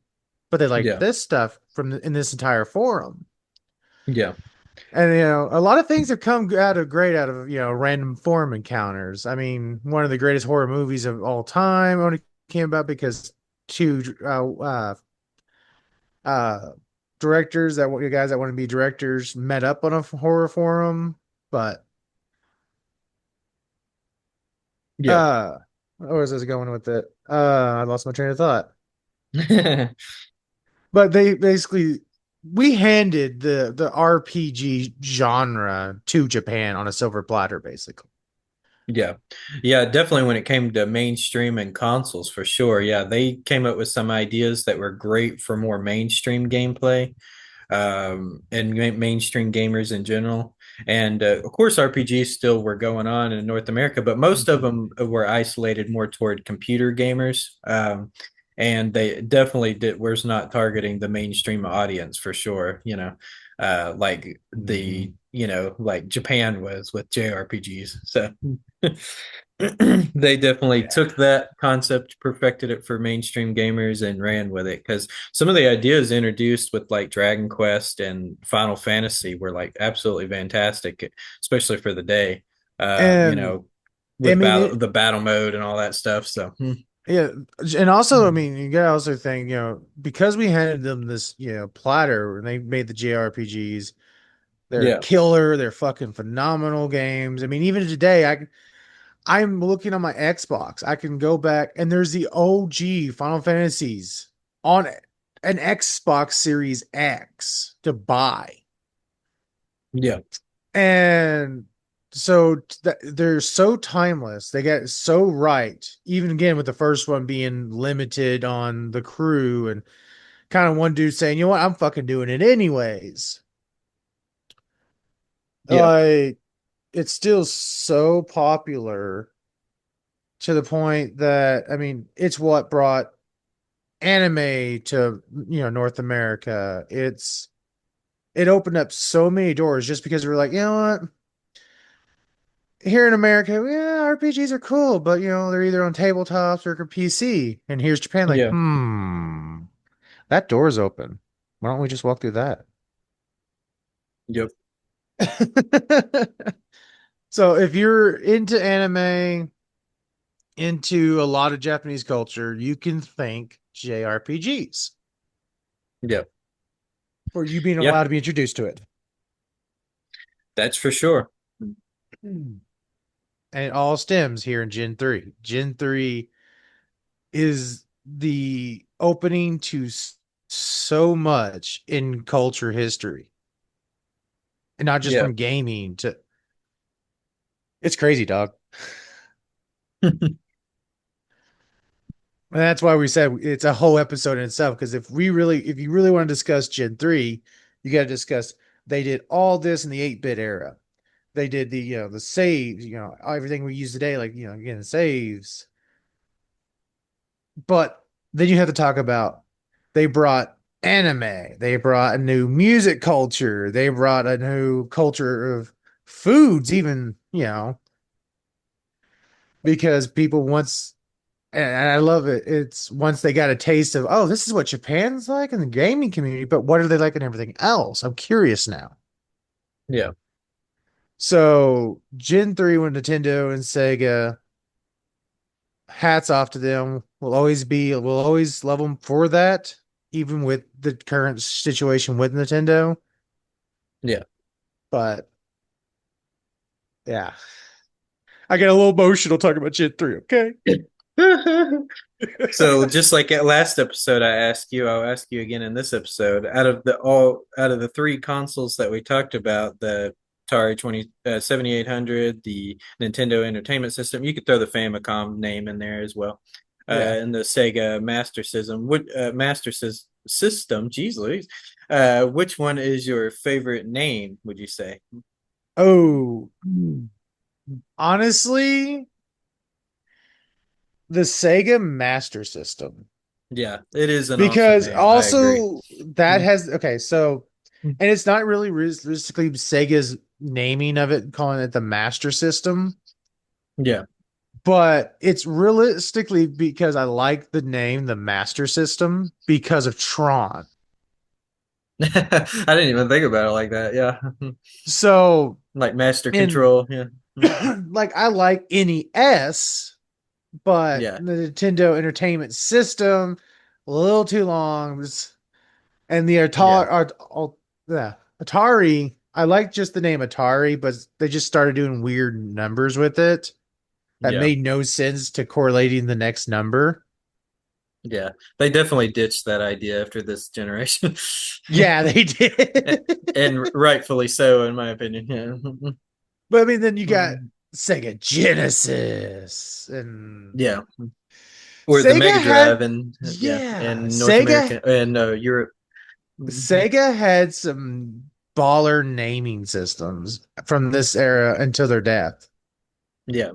but they liked Yeah. this stuff in this entire forum. Yeah. And a lot of things have come out of random forum encounters. I mean, one of the greatest horror movies of all time only came about because two uh directors guys that want to be directors met up on a horror forum. But Yeah. uh, where was this going with it? I lost my train of thought. But they basically we handed the RPG genre to Japan on a silver platter, basically. Yeah. Yeah, definitely when it came to mainstream and consoles for sure. Yeah, they came up with some ideas that were great for more mainstream gameplay and mainstream gamers in general. And of course, RPGs still were going on in North America, but most of Mhm. them were isolated more toward computer gamers. And they definitely was not targeting the mainstream audience for sure, like Mhm. like Japan was with JRPGs. So they definitely Yeah. took that concept, perfected it for mainstream gamers, and ran with it. Because some of the ideas introduced with like Dragon Quest and Final Fantasy were like absolutely fantastic, especially for the day. And I With mean the battle mode and all that stuff. So yeah, and also I mean you gotta also think, because we handed them this, platter and they made the JRPGs, they're yeah, killer, they're fucking phenomenal games. I mean, even today, I'm looking on my Xbox. I can go back and there's the OG Final Fantasies on an Xbox Series X to buy. yeah, And so they're so timeless. They get so right. Even again with the first one being limited on the crew and kind of one dude saying, "You know what? I'm fucking doing it anyways." yeah, Like it's still so popular to the point that I mean, it's what brought anime to North America. It opened up so many doors just because we were like, you know what? Here in America, yeah, RPGs are cool, but they're either on tabletops or PC. And here's Japan, like, yeah, that door's open. Why don't we just walk through that? yep, So if you're into anime, into a lot of Japanese culture, you can thank JRPGs yep, for you being yeah. allowed to be introduced to it. That's for sure. And it all stems here in Gen 3. Gen 3 is the opening to so much in culture history. And not just Yeah, from gaming to it's crazy, dog. And that's why we said it's a whole episode in itself. Because if you really want to discuss Gen 3, you got to discuss they did all this in the 8-bit era. They did the saves, everything we use today, like, again, saves. But then you have to talk about they brought anime, they brought a new music culture, they brought a new culture of foods, even, because people once, and I love it. It's once they got a taste of, oh, this is what Japan's like in the gaming community, but what are they like in everything else? I'm curious now. Yeah. So Gen 3 when Nintendo and Sega, hats off to them. We'll always love them for that, even with the current situation with Nintendo. Yeah. But yeah, I get a little emotional talking about Gen 3. Okay. So just like at last episode, I asked you, I'll ask you again in this episode. Out of the three consoles that we talked about, the Atari 7800, the Nintendo Entertainment System, you could throw the Famicom name in there as well, Yeah. and the Sega Master System. System, geez Louise. Which one is your favorite name? Would you say? Oh, honestly, the Sega Master System. Yeah, it is an awesome Because name. I agree. also that has okay, so and it's not really realistically Sega's naming of it, calling it the Master System, Yeah. but it's realistically because I like the name the Master System because of Tron. I didn't even think about it like that. Yeah. So Like Master in Control. Yeah. like I like NES, but Yeah. the Nintendo Entertainment System a little too long. And the Yeah. Yeah, Atari, I like just the name Atari, but they just started doing weird numbers with it that Yeah. made no sense to correlating the next number. Yeah. They definitely ditched that idea after this generation. Yeah, they did. And rightfully so, in my opinion. Yeah. But I mean, then you got Sega Genesis and Yeah. Or the Mega Sega Drive had, and yeah, yeah, and North America and Europe. Sega had some baller naming systems from this era until their death. Yeah.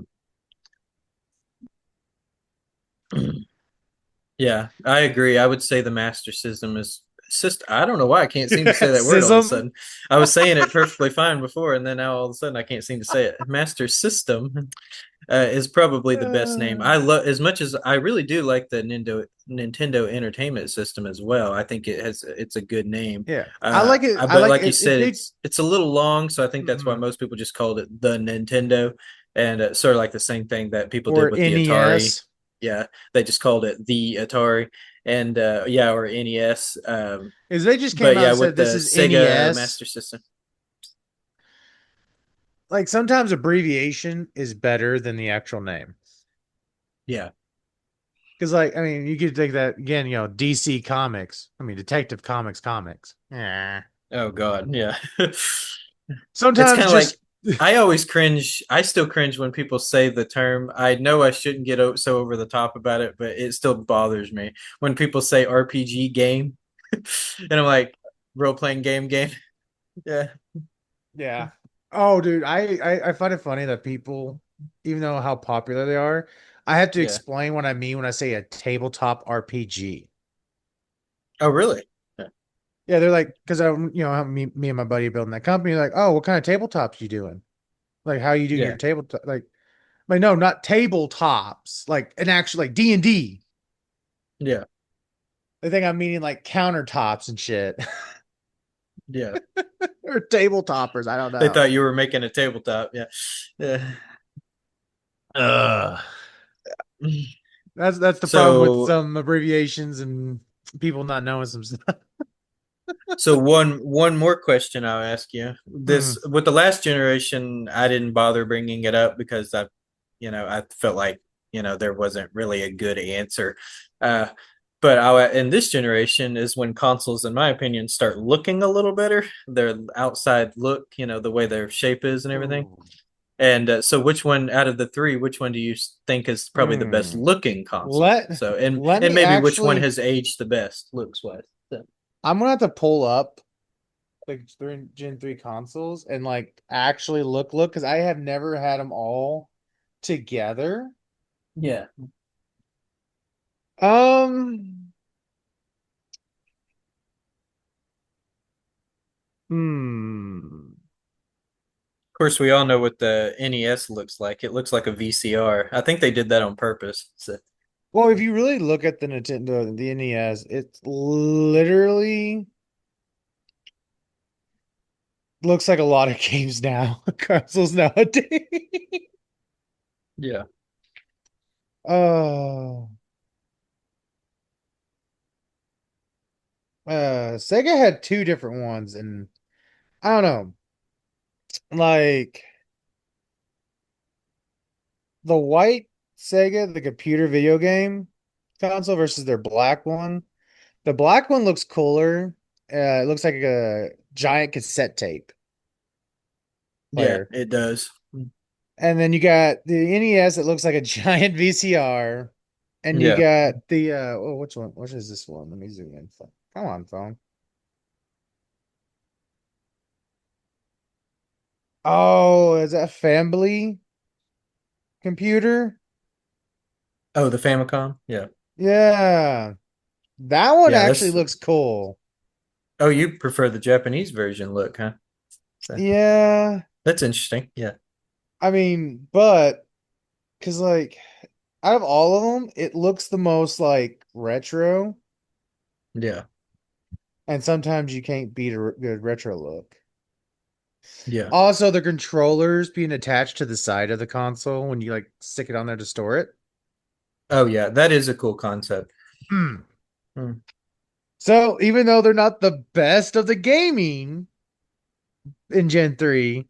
Yeah, I agree. I would say the Master System is system. I don't know why I can't seem to say that word all of a Sism. sudden. I was saying it perfectly fine before, and then now all of a sudden I can't seem to say it. Master System is probably the best name. I love as much as I really do like the Nintendo Entertainment System as well. I think it's a good name. Yeah, I like it. I But like like you it. If said, they, it's a little long, so I think that's why mm, most people just called it the Nintendo, and sort of like the same thing that people did or with the Atari. NES, Yeah, they just called it the Atari, and yeah, or NES. is they just came But out yeah, and said with this the is Sega NES. Master System. Like sometimes abbreviation is better than the actual name. Yeah. Because like I mean, you could take that again. DC Comics. I mean, Detective Comics. Comics. Yeah. Oh God. Yeah. It's Sometimes kind of like just I always cringe. I still cringe when people say the term. I know I shouldn't get so over the top about it, but it still bothers me when people say RPG game, and I'm like, role playing game. Yeah. yeah. Oh, dude, I find it funny that people, even though how popular they are, I have to Yeah. explain what I mean when I say a tabletop RPG. Oh really? Yeah. Yeah, they're like, because me and my buddy are building that company. Like, oh, what kind of tabletops you doing? Like, how you doing your Yeah. tabletop? Like, no, not tabletops. Like, an actual like D&D. Yeah. They think I'm meaning like countertops and shit, Yeah. or tabletoppers. I don't They know. thought you were making a tabletop. Yeah. Yeah. Ugh. That's the problem with So some abbreviations and people not knowing some stuff. So one more question I'll ask you. Hmm. This with the last generation, I didn't bother bringing it up because I felt like, there wasn't really a good answer. Uh, but in this generation is when consoles, in my opinion, start looking a little better. Their outside look, the way their shape is and everything. Ooh. And so, which one out of the three, which one do you think is probably the best Hmm. looking console? Let So, and let and me maybe which one actually. has aged the best looks wise. So, I'm gonna have to pull up like Gen 3 consoles and like actually look because I have never had them all together. yeah. Um. Hmm. course, we all know what the NES looks like. It looks like a VCR. I think they did that on purpose. So, Well, if you really look at the Nintendo, the NES, it's literally looks like a lot of games now, consoles nowadays. yeah. Oh, Sega had two different ones, and I don't know, like the white Sega, the computer video game console versus their black one. The black one looks cooler. It looks like a giant cassette tape Yeah, player. it does. And then you got the NES that looks like a giant VCR. And you Yeah. got the oh, which one? Which is this one? Let me zoom in. Come on, phone. Oh, is that family computer? Oh, the Famicom? Yeah. Yeah. That one Yeah, actually that's looks cool. oh, you prefer the Japanese version look, huh? So, Yeah. that's interesting. Yeah. I mean, but because like out of all of them, it looks the most like retro, Yeah. and sometimes you can't beat a good retro look. Yeah. Also, the controllers being attached to the side of the console when you like stick it on there to store it. Oh yeah, that is a cool concept. Hmm. Hmm. So even though they're not the best of the gaming in Gen 3,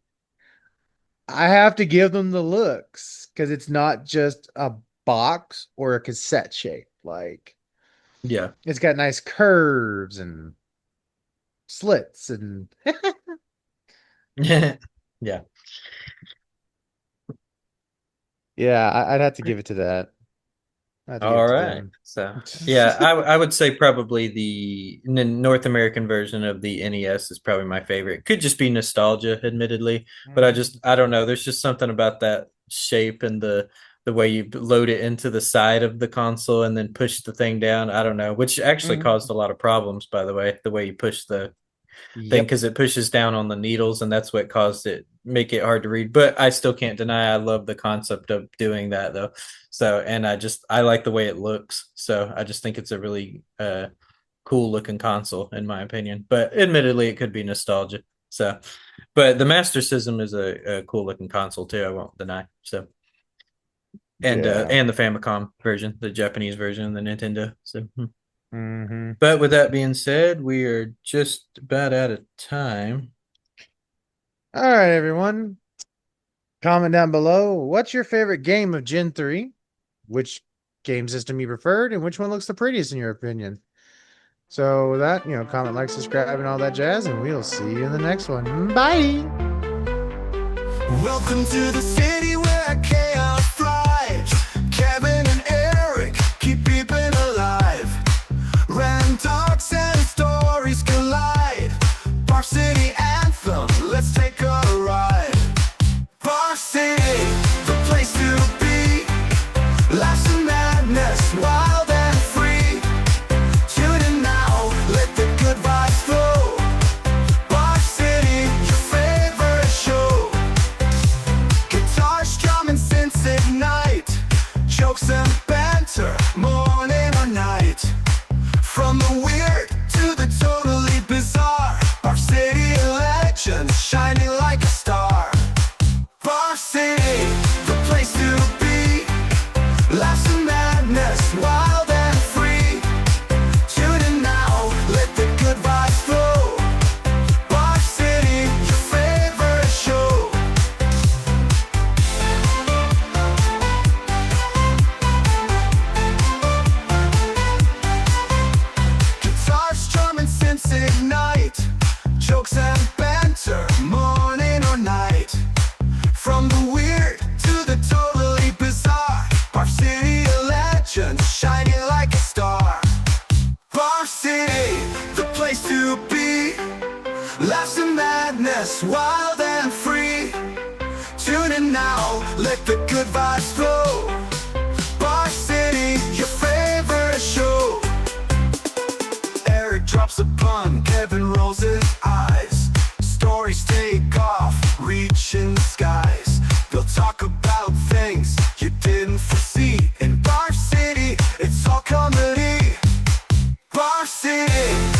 I have to give them the looks because it's not just a box or a cassette shape. Like Yeah. it's got nice curves and slits and Yeah. yeah, I'd have to give it to that. I have to give All it to right. them. So, yeah, I would say probably the North American version of the NES is probably my favorite. Could just be nostalgia, admittedly, but I don't know. There's just something about that shape and the way you load it into the side of the console and then push the thing down. I don't know, which actually Mhm. caused a lot of problems, by the way you push the thing Yep. because it pushes down on the needles and that's what caused it make it hard to read. But I still can't deny I love the concept of doing that though. So and I like the way it looks. So I just think it's a really cool looking console in my opinion. But admittedly it could be nostalgia. So but the Master System is a cool looking console too, I won't deny. So Yeah. and the Famicom version, the Japanese version of the Nintendo. So Hmm. but with that being said, we are just about out of time. All right, everyone. Comment down below. What's your favorite game of Gen 3? Which game system you preferred, and which one looks the prettiest in your opinion? So with that, comment, like, subscribe, and all that jazz, and we'll see you in the next one. Bye. Welcome to the city where chaos thrives. Kevin and Eric keep peeping alive. Random talks and stories collide. Bar City Anthem, let's take a ride. Bar City, the place to be. Laughs and madness, wild and free. Tune in now, let the good vibes flow. Bar City, your favorite show. Guitars, drum, and synths ignite. Jokes and banter, morning or night. From the weird to the totally bizarre. Bar City legend, shining like a star. Bar City, the place to be. Laughs and madness, wild and free. Tune in now, let the good vibes flow. Bar City, your favorite show. Guitars, drum, and synths ignite. Jokes and banter, morning or night. From the weird to the totally bizarre. Bar City, a legend, shining like a star. Bar City, the place to be. Laughs and madness, wild and free. Tune in now, let the good vibes flow. Bar City, your favorite show. Eric drops a pun, Kevin rolls his eyes. Stories take off, reaching City.